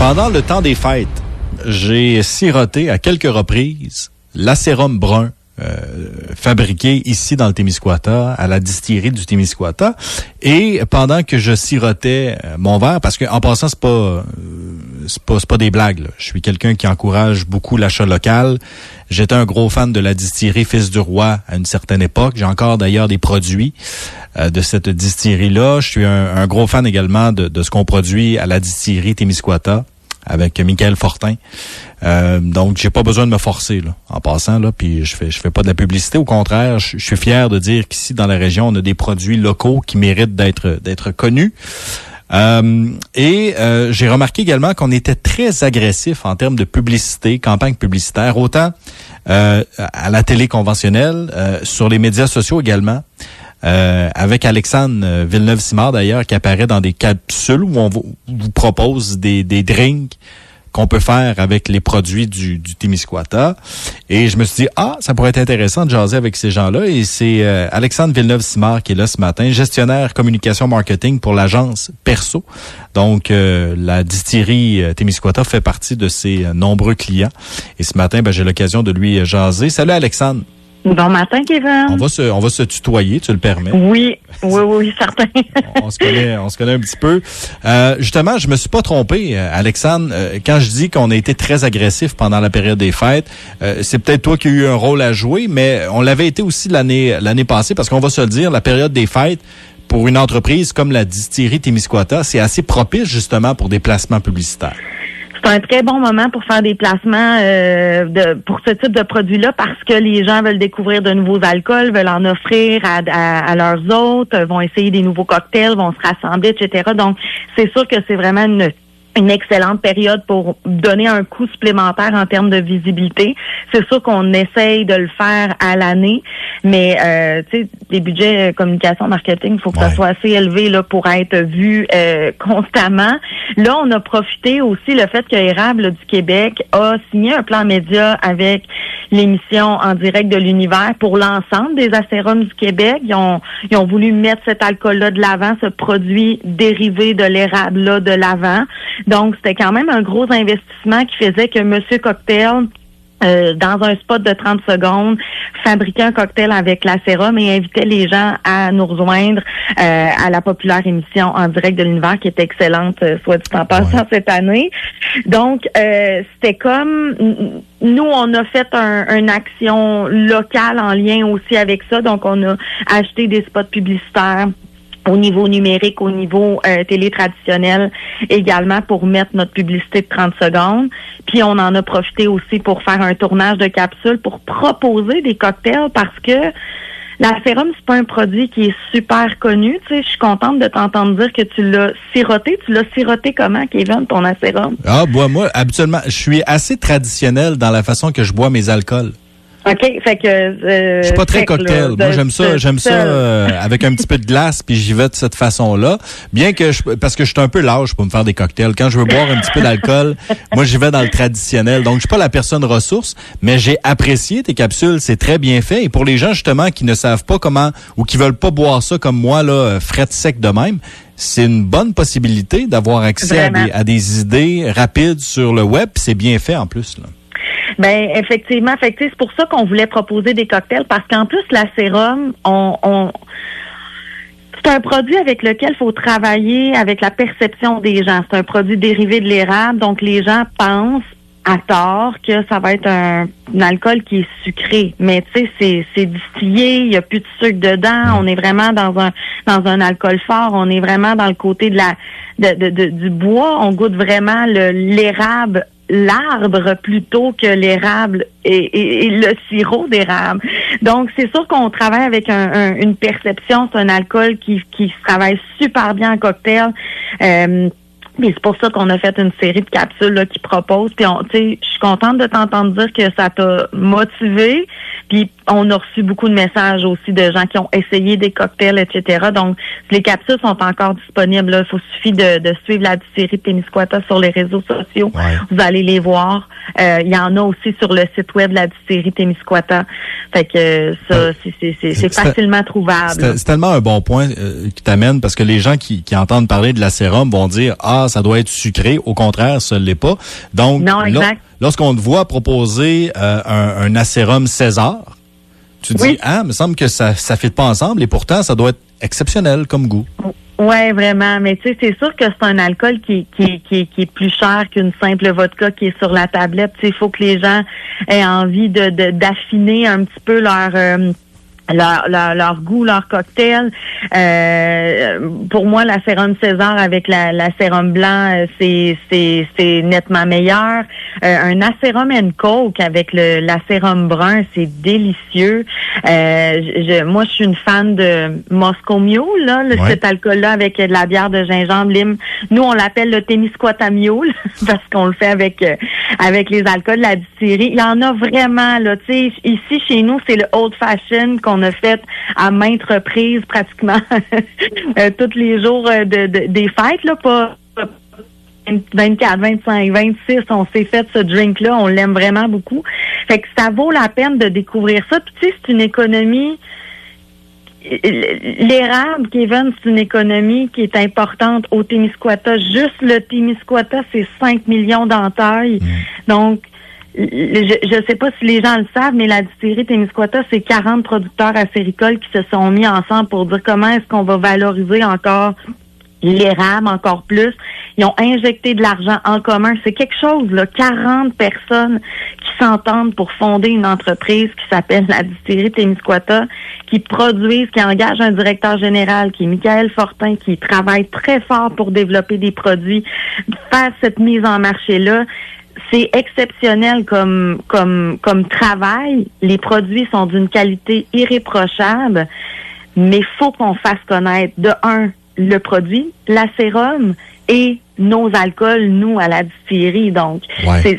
Pendant le temps des fêtes, j'ai siroté à quelques reprises l'acérum brun fabriqué ici dans le Témiscouata, à la distillerie du Témiscouata. Et pendant que je sirotais mon verre, parce que en passant, c'est pas des blagues, là. Je suis quelqu'un qui encourage beaucoup l'achat local. J'étais un gros fan de la distillerie Fils du Roi à une certaine époque. J'ai encore d'ailleurs des produits de cette distillerie-là. Je suis un gros fan également de ce qu'on produit à la distillerie Témiscouata avec Michael Fortin. Donc, j'ai pas besoin de me forcer, là, en passant, là, puis je fais pas de la publicité. Au contraire, je suis fier de dire qu'ici, dans la région, on a des produits locaux qui méritent d'être connus. J'ai remarqué également qu'on était très agressif en termes de publicité, campagne publicitaire, autant à la télé conventionnelle, sur les médias sociaux également. Avec Alexandre Villeneuve-Simard d'ailleurs, qui apparaît dans des capsules où on vous propose des drinks qu'on peut faire avec les produits du Témiscouata. Et je me suis dit, ça pourrait être intéressant de jaser avec ces gens-là. Et c'est Alexandre Villeneuve-Simard qui est là ce matin, gestionnaire communication marketing pour l'agence Perso. Donc, la distillerie Témiscouata fait partie de ses nombreux clients. Et ce matin, j'ai l'occasion de lui jaser. Salut Alexandre. Bon matin, Kevin. On va se tutoyer, tu le permets? Oui, certain. on se connaît un petit peu. Justement, je me suis pas trompé, Alexandre, quand je dis qu'on a été très agressif pendant la période des fêtes. C'est peut-être toi qui as eu un rôle à jouer, mais on l'avait été aussi l'année passée, parce qu'on va se le dire, la période des fêtes, pour une entreprise comme la distillerie Témiscouata, c'est assez propice justement pour des placements publicitaires. C'est un très bon moment pour faire des placements pour ce type de produit-là parce que les gens veulent découvrir de nouveaux alcools, veulent en offrir à leurs hôtes, vont essayer des nouveaux cocktails, vont se rassembler, etc. Donc, c'est sûr que c'est vraiment une excellente période pour donner un coup supplémentaire en termes de visibilité. C'est sûr qu'on essaye de le faire à l'année, mais tu sais, les budgets communication, marketing, il faut que ça soit assez élevé là pour être vu constamment. Là, on a profité aussi le fait que Érable du Québec a signé un plan média avec l'émission en direct de l'univers pour l'ensemble des acérums du Québec. Ils ont voulu mettre cet alcool-là de l'avant, ce produit dérivé de l'érable-là de l'avant. Donc, c'était quand même un gros investissement qui faisait que Monsieur Cocktail, dans un spot de 30 secondes, fabriquait un cocktail avec l'acérum et invitait les gens à nous rejoindre à la populaire émission en direct de l'univers qui est excellente, soit dit en passant, cette année. Donc, c'était comme... Nous, on a fait une action locale en lien aussi avec ça. Donc, on a acheté des spots publicitaires au niveau numérique, au niveau télé traditionnel également pour mettre notre publicité de 30 secondes. Puis on en a profité aussi pour faire un tournage de capsules pour proposer des cocktails parce que l'acérum, c'est pas un produit qui est super connu. Tu sais, je suis contente de t'entendre dire que tu l'as siroté. Tu l'as siroté comment, Kevin, ton acérum? Moi, habituellement, je suis assez traditionnel dans la façon que je bois mes alcools. OK, fait que je suis pas très cocktail. Moi, j'aime ça avec un petit peu de glace, puis j'y vais de cette façon-là. Bien que parce que je suis un peu lâche pour me faire des cocktails. Quand je veux boire un petit peu d'alcool, moi, j'y vais dans le traditionnel. Donc, je suis pas la personne ressource, mais j'ai apprécié tes capsules. C'est très bien fait. Et pour les gens, justement, qui ne savent pas comment ou qui veulent pas boire ça comme moi, là, fret sec de même, c'est une bonne possibilité d'avoir accès à des idées rapides sur le web. Puis c'est bien fait en plus, là. Ben effectivement, c'est pour ça qu'on voulait proposer des cocktails parce qu'en plus l'acérum, c'est un produit avec lequel il faut travailler avec la perception des gens. C'est un produit dérivé de l'érable, donc les gens pensent à tort que ça va être un alcool qui est sucré, mais tu sais c'est distillé, il y a plus de sucre dedans, on est vraiment dans un alcool fort, on est vraiment dans le côté du bois, on goûte vraiment l'érable, l'arbre plutôt que l'érable et le sirop d'érable. Donc, c'est sûr qu'on travaille avec une perception, c'est un alcool qui se travaille super bien en cocktail. Mais c'est pour ça qu'on a fait une série de capsules là, qui proposent. Puis, je suis contente de t'entendre dire que ça t'a motivé. Puis, on a reçu beaucoup de messages aussi de gens qui ont essayé des cocktails, etc. Donc, les capsules sont encore disponibles. Là. Il suffit de suivre la série Témiscouata sur les réseaux sociaux. Ouais. Vous allez les voir. Il y en a aussi sur le site web de la série Témiscouata. Fait que ça, c'est facilement trouvable. C'est tellement un bon point qui t'amène parce que les gens qui entendent parler de l'acérum vont dire « Ah, César, ça doit être sucré. Au contraire, ça ne l'est pas. Donc, lorsqu'on te voit proposer un acérum César, tu dis, me semble que ça ne fit pas ensemble et pourtant, ça doit être exceptionnel comme goût. Ouais, vraiment. Mais tu sais, c'est sûr que c'est un alcool qui est plus cher qu'une simple vodka qui est sur la tablette. Tu sais, il faut que les gens aient envie d'affiner un petit peu leur goût, leur cocktail. Pour moi, la sérum César avec la sérum blanc, c'est nettement meilleur. Un acérum and coke avec la sérum brun, c'est délicieux. Moi, je suis une fan de Moscow Mule, là, cet alcool-là avec de la bière de gingembre, lime. Nous, on l'appelle le Témiscouata Mule parce qu'on le fait avec les alcools de la distillerie. Il y en a vraiment, là. Tu sais, ici, chez nous, c'est le Old Fashion qu'on a fait à maintes reprises, pratiquement tous les jours des fêtes, là, pas 24, 25, 26, on s'est fait ce drink-là, on l'aime vraiment beaucoup. Fait que ça vaut la peine de découvrir ça. Puis, tu sais, c'est une économie. L'érable, Kevin, c'est une économie qui est importante au Témiscouata. Juste le Témiscouata, c'est 5 millions d'entailles. Donc, je sais pas si les gens le savent, mais la distillerie Témiscouata, c'est 40 producteurs acéricoles qui se sont mis ensemble pour dire comment est-ce qu'on va valoriser encore l'érable encore plus. Ils ont injecté de l'argent en commun. C'est quelque chose, là, 40 personnes qui s'entendent pour fonder une entreprise qui s'appelle la distillerie Témiscouata, qui produisent, qui engage un directeur général, qui est Michael Fortin, qui travaille très fort pour développer des produits, faire cette mise en marché-là. C'est exceptionnel comme travail. Les produits sont d'une qualité irréprochable, mais faut qu'on fasse connaître, de un, le produit, la sérum et nos alcools, nous, à la distillerie. Donc, c'est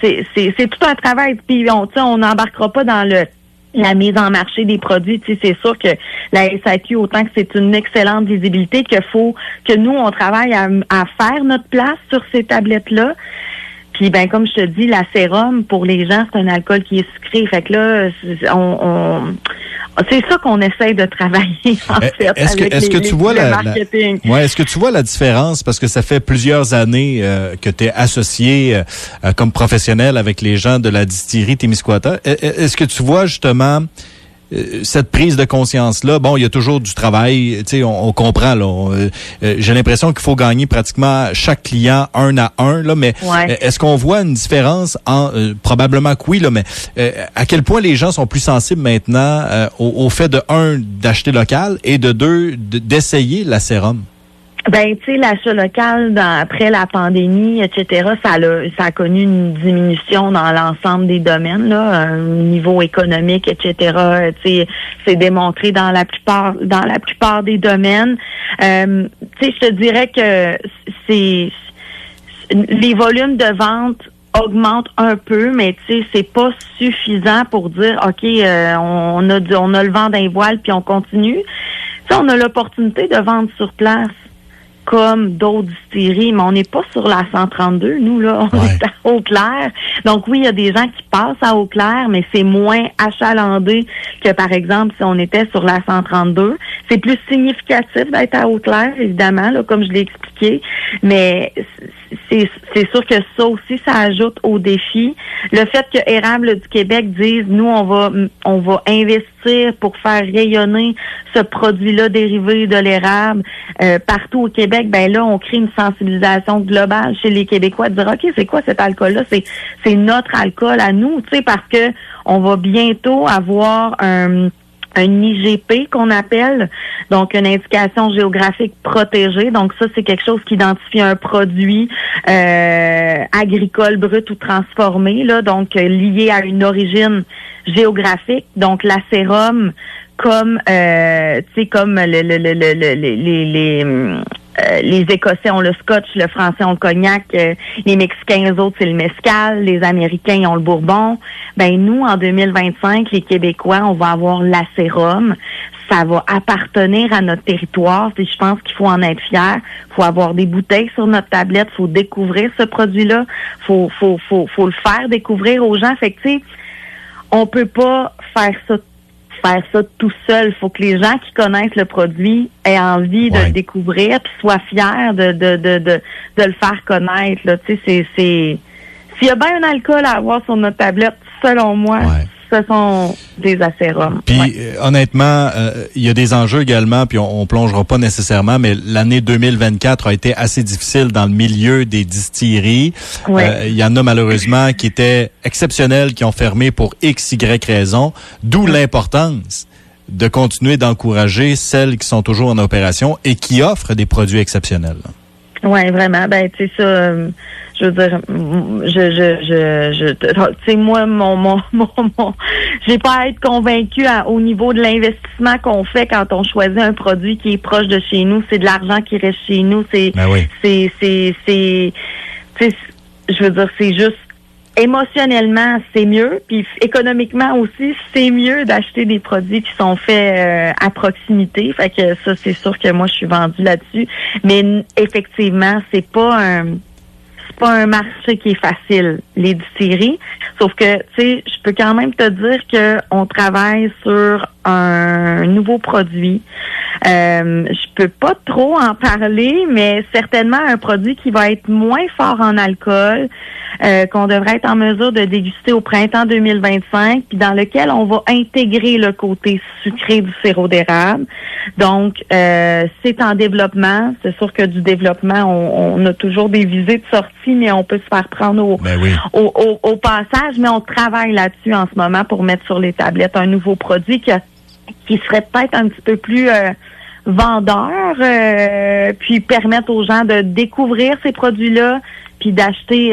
tout un travail. Puis, on n'embarquera pas dans la mise en marché des produits. Tu sais, c'est sûr que la SAQ, autant que c'est une excellente visibilité, qu'il faut que nous, on travaille à faire notre place sur ces tablettes-là. Puis, ben, comme je te dis, la sérum, pour les gens, c'est un alcool qui est sucré. Fait que là, c'est ça qu'on essaie de travailler, en fait, est-ce que tu vois est-ce que tu vois la différence? Parce que ça fait plusieurs années que tu es associé comme professionnel avec les gens de la distillerie Témiscouata. Est-ce que tu vois justement cette prise de conscience-là? Bon, il y a toujours du travail, tu sais, on comprend, là. J'ai l'impression qu'il faut gagner pratiquement chaque client 1 à 1, là, mais est-ce qu'on voit une différence probablement que oui, là, mais à quel point les gens sont plus sensibles maintenant au fait de, un, d'acheter local et de deux, d'essayer la sérum? Ben, tu sais, l'achat local après la pandémie, etc., ça a connu une diminution dans l'ensemble des domaines, là, au niveau économique, etc. Tu sais, c'est démontré dans la plupart des domaines. Tu sais, je te dirais que les volumes de vente augmentent un peu, mais tu sais, c'est pas suffisant pour dire OK, on a le vent d'un voile puis on continue. Tu sais, on a l'opportunité de vendre sur place, comme d'autres distilleries, mais on n'est pas sur la 132, nous, là, on est à Eau-Claire. Donc oui, il y a des gens qui passent à Eau-Claire, mais c'est moins achalandé que, par exemple, si on était sur la 132. C'est plus significatif d'être à Eau-Claire, évidemment, là, comme je l'ai expliqué, mais c'est sûr que ça aussi, ça ajoute au défi. Le fait que Érable du Québec dise, nous, on va investir pour faire rayonner ce produit-là dérivé de l'érable partout au Québec, ben là, on crée une sensibilisation globale chez les Québécois de dire, OK, c'est quoi cet alcool-là? C'est notre alcool à nous, tu sais, parce que on va bientôt avoir un IGP qu'on appelle, donc une indication géographique protégée. Donc ça, c'est quelque chose qui identifie un produit agricole brut ou transformé, là, donc lié à une origine géographique. Donc la sérum, comme tu sais, comme les Écossais ont le scotch, le Français ont le cognac, les Mexicains, eux autres, c'est le mezcal, les Américains ont le bourbon. Ben nous, en 2025, les Québécois, on va avoir la sérum. Ça va appartenir à notre territoire. Et je pense qu'il faut en être fier. Il faut avoir des bouteilles sur notre tablette. Il faut découvrir ce produit-là. Faut le faire découvrir aux gens. Fait que, tu sais, on peut pas faire ça faire ça tout seul. Il faut que les gens qui connaissent le produit aient envie de le découvrir puis soient fiers de le faire connaître. Là. Tu sais, s'il y a bien un alcool à avoir sur notre tablette, selon moi, ce sont des acérums. Puis honnêtement, il y a des enjeux également, puis on plongera pas nécessairement, mais l'année 2024 a été assez difficile dans le milieu des distilleries. Il y en a malheureusement qui étaient exceptionnelles, qui ont fermé pour X, Y raison, d'où l'importance de continuer d'encourager celles qui sont toujours en opération et qui offrent des produits exceptionnels. Oui, vraiment. Ben, tu sais, ça, je veux dire, tu sais, moi, j'ai pas à être convaincue au niveau de l'investissement qu'on fait quand on choisit un produit qui est proche de chez nous. C'est de l'argent qui reste chez nous. Tu sais, je veux dire, c'est juste, émotionnellement, c'est mieux. Puis économiquement aussi, c'est mieux d'acheter des produits qui sont faits à proximité. Fait que ça, c'est sûr que moi, je suis vendue là-dessus. Mais effectivement, c'est pas un marché qui est facile, les distilleries. Sauf que, tu sais, je peux quand même te dire que on travaille sur un nouveau produit. Je peux pas trop en parler, mais certainement un produit qui va être moins fort en alcool, qu'on devrait être en mesure de déguster au printemps 2025, puis dans lequel on va intégrer le côté sucré du sirop d'érable. Donc, c'est en développement. C'est sûr que du développement, on a toujours des visées de sortie, mais on peut se faire prendre au passage. Mais on travaille là-dessus en ce moment pour mettre sur les tablettes un nouveau produit qui serait peut-être un petit peu plus vendeur, puis permettre aux gens de découvrir ces produits-là, puis d'acheter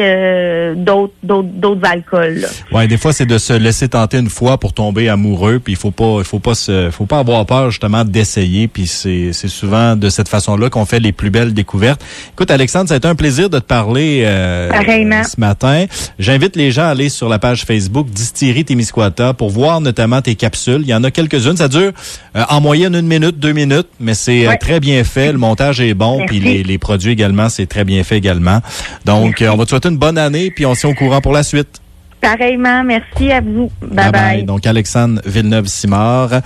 d'autres alcools. Ouais, des fois c'est de se laisser tenter une fois pour tomber amoureux, puis il faut pas avoir peur justement d'essayer, puis c'est souvent de cette façon-là qu'on fait les plus belles découvertes. Écoute Alexandre, ça a été un plaisir de te parler ce matin. J'invite les gens à aller sur la page Facebook Distillerie Témiscouata pour voir notamment tes capsules. Il y en a quelques-unes, ça dure en moyenne 1 minute, 2 minutes, mais c'est très bien fait, le montage est bon, puis les produits également, c'est très bien fait également. Donc, on va te souhaiter une bonne année, puis on se tient au courant pour la suite. Pareillement, merci à vous. Bye-bye. Donc, Alexandre Villeneuve-Simard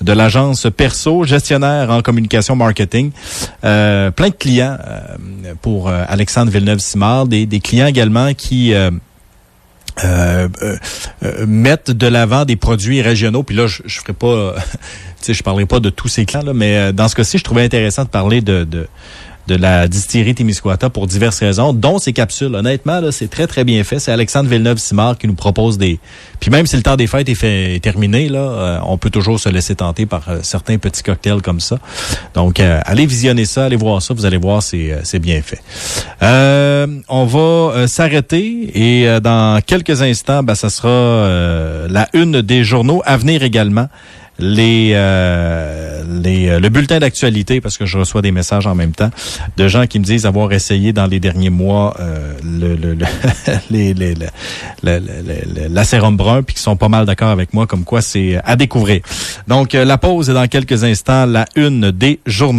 de l'agence Perso, gestionnaire en communication marketing. Plein de clients pour Alexandre Villeneuve-Simard, des clients également qui mettent de l'avant des produits régionaux. Puis là, je ferai pas, je parlerai pas de tous ces clients, là, mais dans ce cas-ci, je trouvais intéressant de parler de la distillerie Témiscouata pour diverses raisons, dont ces capsules. Honnêtement, là, c'est très, très bien fait. C'est Alexandre Villeneuve-Simard qui nous propose des... Puis même si le temps des fêtes est terminé, là, on peut toujours se laisser tenter par certains petits cocktails comme ça. Donc, allez visionner ça, allez voir ça. Vous allez voir, c'est bien fait. On va s'arrêter et dans quelques instants, ça sera la une des journaux. À venir également, le bulletin d'actualité, parce que je reçois des messages en même temps de gens qui me disent avoir essayé dans les derniers mois l'acérum brun, puis qui sont pas mal d'accord avec moi, comme quoi c'est à découvrir. Donc, la pause est dans quelques instants, la une des journaux.